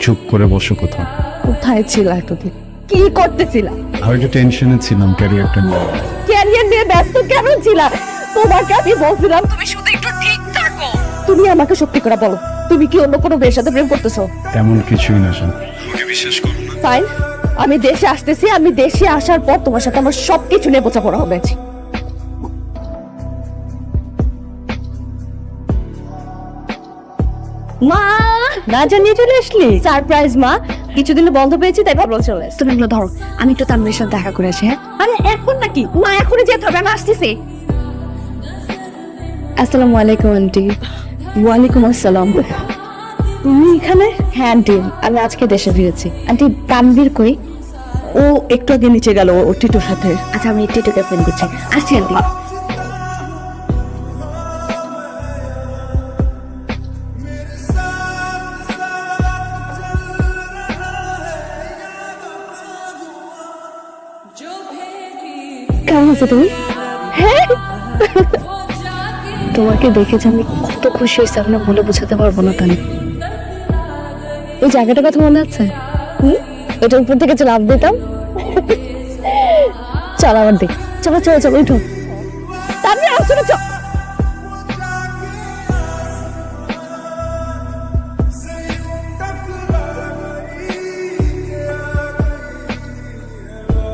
চুপ করে বসো কোথাও। কোথায় ছিল এতদিন? কি করতেছিলা? আর একটু টেনশনে ছিলাম ক্যারিয়ারটা নিয়ে। ক্যারিয়ার নিয়ে ব্যস্ত কেন ছিলা? তোমাকে আমি বলছিলাম তুমি শুধু একটু ঠিক থাকো। তুমি আমাকে সত্যি করে বলো, তুমি কি অন্য কোনো মেয়ের সাথে প্রেম করতেছো? তেমন কিছুই না শান, আমাকে বিশ্বাস করো না। ফাইন, আমি দেশে আসতেছি। আমি দেশে আসার পর তোমার সাথে আমার সবকিছু নিয়ে বোঝাপড়া হবে। মা, না জানিয়ে চলে আসলি? সারপ্রাইজ মা, কিছুদিন বন্ধ পেয়েছি তাই ভাবলাম চলে আসি। তুমি এগুলো ধরো, আমি একটু তানভীরের সাথে দেখা করে আসি। হ্যাঁ, আরে এখন নাকি মা? এখনই যেতে হবে, আমি আসতেছি। আসসালামু আলাইকুম আন্টি। ওয়ালাইকুম আসসালাম। তুমি এখানে? হ্যাঁ আন্টি, আমি আজকে দেশে ফিরেছি। আন্টি তানভীর কই? ও একটু আগে নিচে গেল ও টিটুর সাথে। আচ্ছা, আমি টিটুকে ফোন করছি। আসছি আন্টি। কেমন আছো তুমি? হ্যাঁ, তোমাকে দেখেছি আমি কত খুশি হয়েছি, আমি না বলে বোঝাতে পারবো না। তানি, এই জায়গাটার কথা মনে আছে? এটার উপর থেকে যে লাভ দিতাম। চল আমার দিক, চলো চলো চলো, উঠো। তারপরে আসলে